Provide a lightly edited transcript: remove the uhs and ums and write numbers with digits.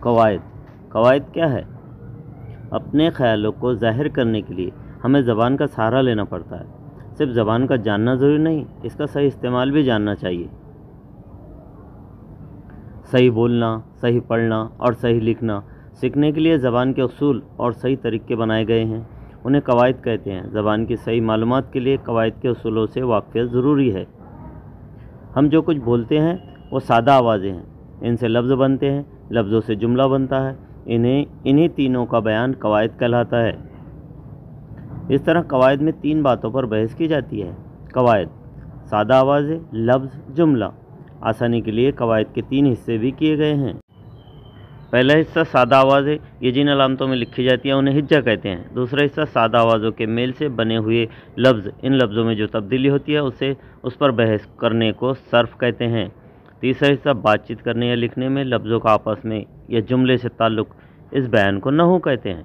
قواعد قواعد کیا ہے؟ اپنے خیالوں کو ظاہر کرنے کے لیے ہمیں زبان کا سہارا لینا پڑتا ہے۔ صرف زبان کا جاننا ضروری نہیں، اس کا صحیح استعمال بھی جاننا چاہیے۔ صحیح بولنا، صحیح پڑھنا اور صحیح لکھنا سیکھنے کے لیے زبان کے اصول اور صحیح طریقے بنائے گئے ہیں، انہیں قواعد کہتے ہیں۔ زبان کی صحیح معلومات کے لیے قواعد کے اصولوں سے واقفیت ضروری ہے۔ ہم جو کچھ بولتے ہیں وہ سادہ آوازیں ہیں، ان سے لفظ بنتے ہیں، لفظوں سے جملہ بنتا ہے، انہی تینوں کا بیان قواعد کہلاتا ہے۔ اس طرح قواعد میں 3 باتوں پر بحث کی جاتی ہے۔ قواعد: سادہ آوازیں، لفظ، جملہ۔ آسانی کے لیے قواعد کے 3 حصے بھی کیے گئے ہیں۔ پہلا حصہ سادہ آوازیں، یہ جن علامتوں میں لکھی جاتی ہیں انہیں ہجا کہتے ہیں۔ دوسرا حصہ سادہ آوازوں کے میل سے بنے ہوئے لفظ، ان لفظوں میں جو تبدیلی ہوتی ہے اس پر بحث کرنے کو صرف کہتے ہیں۔ تیسرا حصہ بات چیت کرنے یا لکھنے میں لفظوں کا آپس میں یا جملے سے تعلق، اس بیان کو نحو کہتے ہیں۔